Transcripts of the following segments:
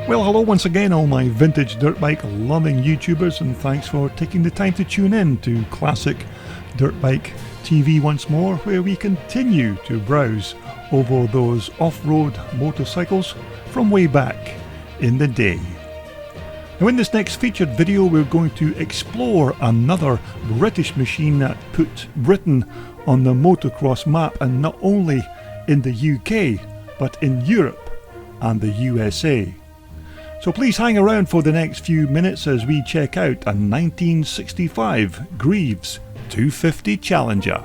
Well, hello once again all my vintage dirt bike loving YouTubers, and thanks for taking the time to tune in to Classic Dirt Bike TV once more, where we continue to browse over those off-road motorcycles from way back in the day. Now in this next featured video we're going to explore another British machine that put Britain on the motocross map, and not only in the UK but in Europe and the USA. So please hang around for the next few minutes as we check out a 1965 Greeves 250 Challenger.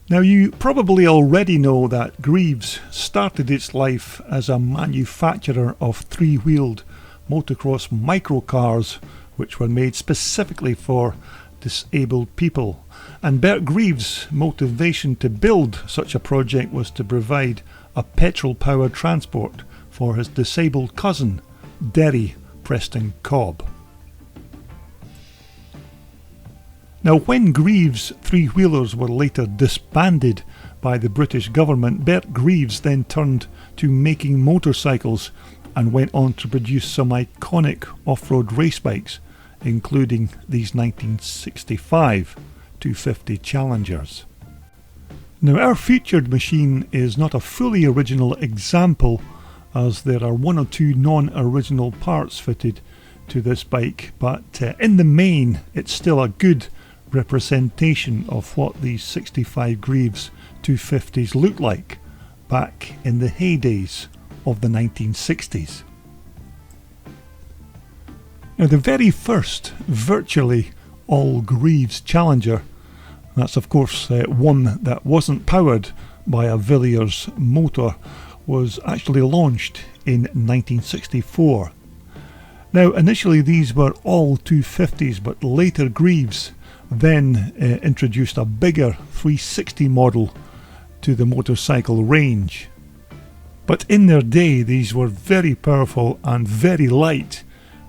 Now you probably already know that Greeves started its life as a manufacturer of three-wheeled motocross microcars which were made specifically for disabled people. And Bert Greeves' motivation to build such a project was to provide a petrol-powered transport for his disabled cousin, Derry Preston Cobb. Now when Greeves' three-wheelers were later disbanded by the British government, Bert Greeves then turned to making motorcycles and went on to produce some iconic off-road race bikes, including these 1965 250 Challengers. Now our featured machine is not a fully original example, as there are one or two non-original parts fitted to this bike, but in the main it's still a good representation of what these 65 Greeves 250s looked like back in the heydays of the 1960s. Now the very first virtually all Greeves Challenger, that's of course one that wasn't powered by a Villiers motor, was actually launched in 1964. Now initially these were all 250s, but later Greeves then introduced a bigger 360 model to the motorcycle range. But in their day these were very powerful and very light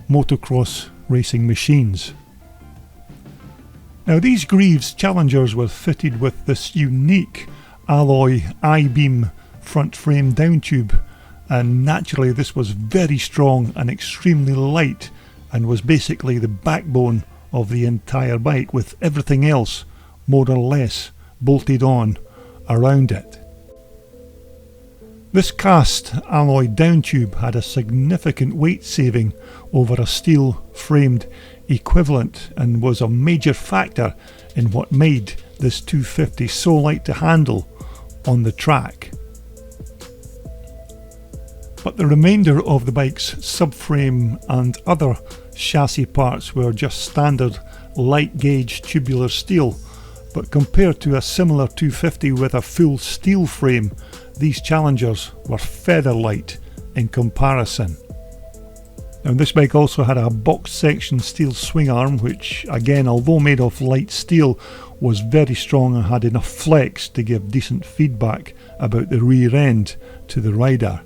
motocross racing machines. Now these Greeves Challengers were fitted with this unique alloy I-beam front frame down tube, and naturally this was very strong and extremely light and was basically the backbone of the entire bike, with everything else more or less bolted on around it. This cast alloy down tube had a significant weight saving over a steel framed equivalent, and was a major factor in what made this 250 so light to handle on the track. But the remainder of the bike's subframe and other chassis parts were just standard light gauge tubular steel, but compared to a similar 250 with a full steel frame, these Challengers were feather light in comparison. Now this bike also had a box section steel swing arm, which again, although made of light steel, was very strong and had enough flex to give decent feedback about the rear end to the rider.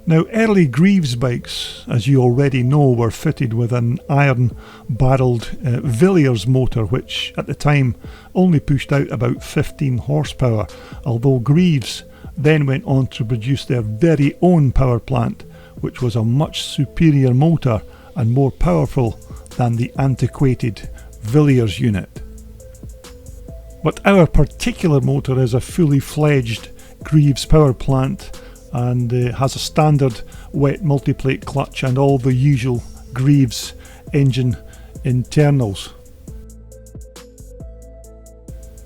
Now early Greeves bikes, as you already know, were fitted with an iron barrelled Villiers motor, which at the time only pushed out about 15 horsepower, although Greeves then went on to produce their very own power plant, which was a much superior motor and more powerful than the antiquated Villiers unit. But our particular motor is a fully fledged Greeves power plant, and has a standard wet multiplate clutch and all the usual Greeves engine internals.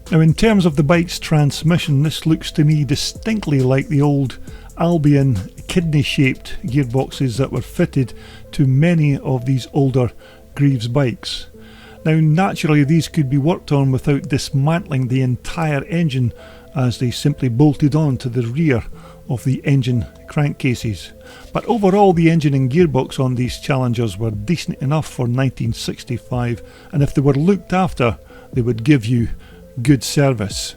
Now in terms of the bike's transmission, this looks to me distinctly like the old Albion kidney shaped gearboxes that were fitted to many of these older Greeves bikes. Now naturally these could be worked on without dismantling the entire engine, as they simply bolted on to the rear of the engine crankcases. But overall the engine and gearbox on these Challengers were decent enough for 1965, and if they were looked after they would give you good service.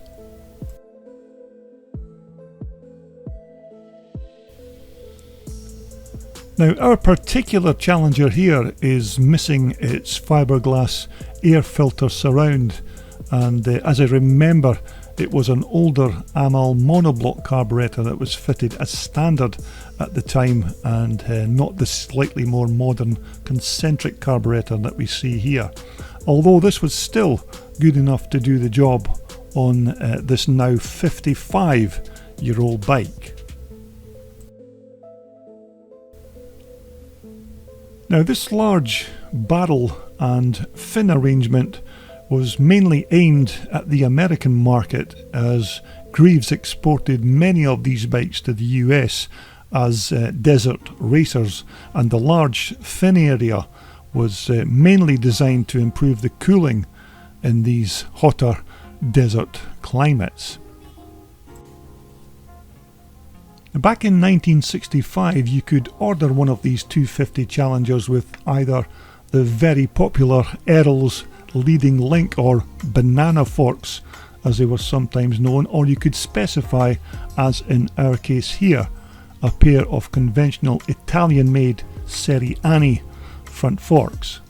Now our particular Challenger here is missing its fiberglass air filter surround, and as I remember It was an older Amal monoblock carburetor that was fitted as standard at the time, and not the slightly more modern concentric carburetor that we see here. Although this was still good enough to do the job on this now 55-year-old bike. Now, this large barrel and fin arrangement was mainly aimed at the American market, as Greeves exported many of these bikes to the US as desert racers, and the large fin area was mainly designed to improve the cooling in these hotter desert climates. Back in 1965, you could order one of these 250 Challengers with either the very popular Errol's leading link, or banana forks as they were sometimes known, or you could specify, as in our case here, a pair of conventional Italian-made Seriani front forks.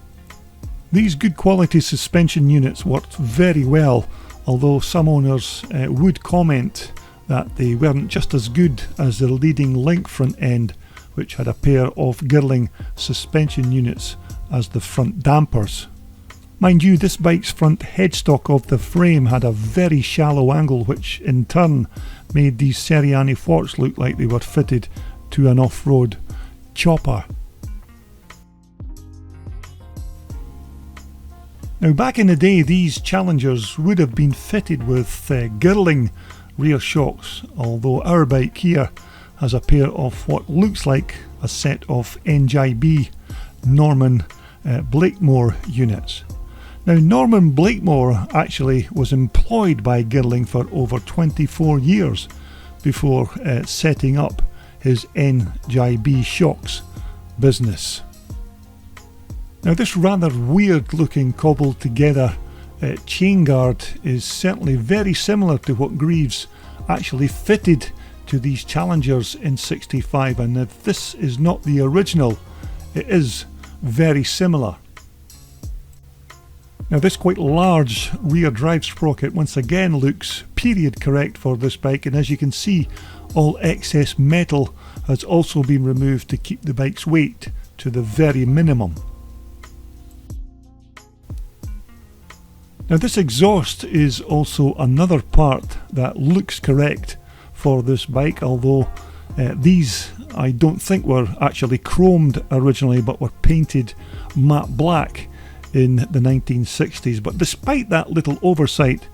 These good quality suspension units worked very well, although some owners would comment that they weren't just as good as the leading link front end, which had a pair of Girling suspension units as the front dampers. Mind you, this bike's front headstock of the frame had a very shallow angle, which in turn made these Seriani forks look like they were fitted to an off-road chopper. Now, back in the day, these Challengers would have been fitted with Girling rear shocks, although our bike here has a pair of what looks like a set of NJB Norman Blakemore units. Now, Norman Blakemore actually was employed by Girling for over 24 years before setting up his NJB shocks business. Now, this rather weird looking cobbled together chain guard is certainly very similar to what Greeves actually fitted to these Challengers in '65, and if this is not the original, it is very similar. Now, this quite large rear drive sprocket once again looks period correct for this bike, and as you can see, all excess metal has also been removed to keep the bike's weight to the very minimum. Now, this exhaust is also another part that looks correct for this bike, although these I don't think were actually chromed originally, but were painted matte black in the 1960s. But despite that little oversight,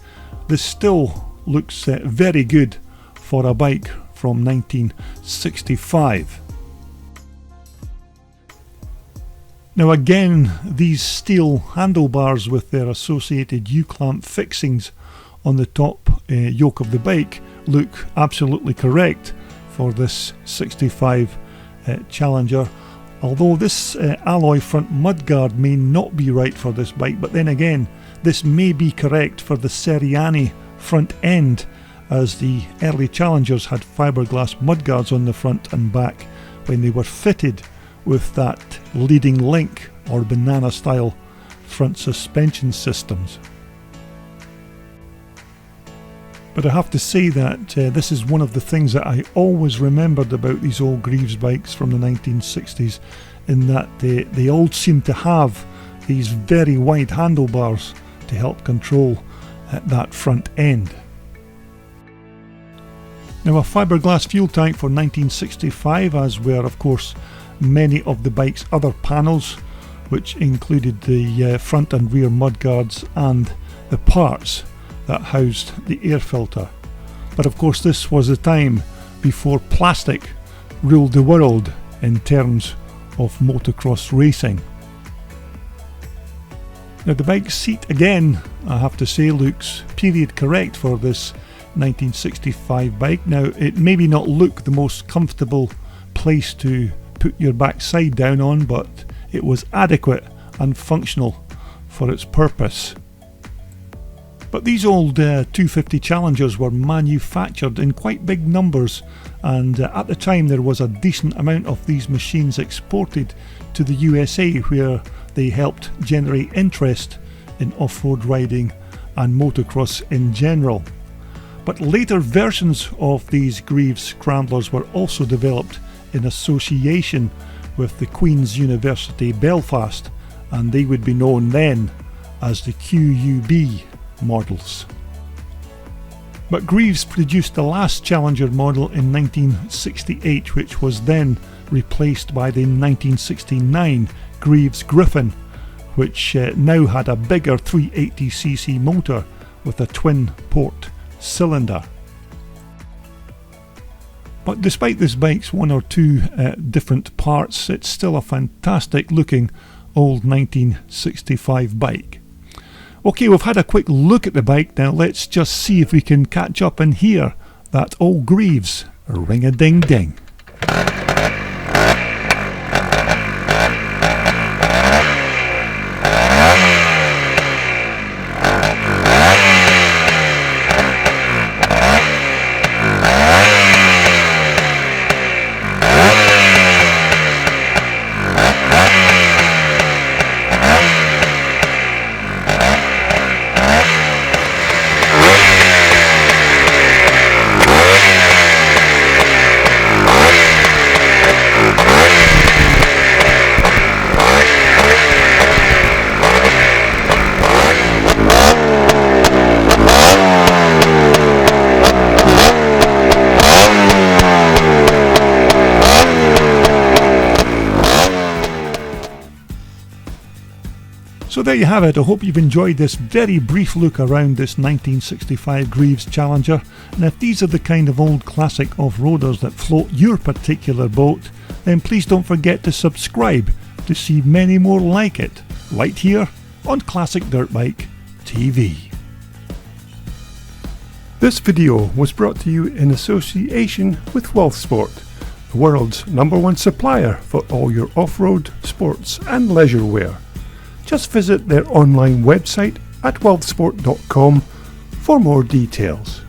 this still looks very good for a bike from 1965. Now again, these steel handlebars with their associated U-clamp fixings on the top yoke of the bike look absolutely correct for this 65 Challenger, although this alloy front mudguard may not be right for this bike, but then again, this may be correct for the Seriani front end, as the early Challengers had fiberglass mudguards on the front and back when they were fitted with that leading link or banana style front suspension systems. But I have to say that this is one of the things that I always remembered about these old Greeves bikes from the 1960s, in that they all seem to have these very wide handlebars to help control that front end. Now, a fiberglass fuel tank for 1965, as were of course many of the bike's other panels, which included the front and rear mudguards and the parts that housed the air filter. But of course, this was the time before plastic ruled the world in terms of motocross racing. Now, the bike's seat again, I have to say, looks period correct for this 1965 bike. Now, it maybe not look the most comfortable place to put your backside down on, but it was adequate and functional for its purpose. But these old 250 Challengers were manufactured in quite big numbers, and at the time there was a decent amount of these machines exported to the USA, where they helped generate interest in off-road riding and motocross in general. But later versions of these Greeves scramblers were also developed in association with the Queen's University Belfast, and they would be known then as the QUB models. But Greeves produced the last Challenger model in 1968, which was then replaced by the 1969 Greeves Griffin, which now had a bigger 380cc motor with a twin port cylinder. But despite this bike's one or two different parts, it's still a fantastic looking old 1965 bike. Okay, we've had a quick look at the bike, now let's just see if we can catch up and hear that old Greeves ring-a-ding-ding. So there you have it. I hope you've enjoyed this very brief look around this 1965 Greeves Challenger, and if these are the kind of old classic off-roaders that float your particular boat, then please don't forget to subscribe to see many more like it, right here on Classic Dirt Bike TV. This video was brought to you in association with Wealthsport, the world's #1 supplier for all your off-road, sports and leisure wear. Just visit their online website at wealthsport.com for more details.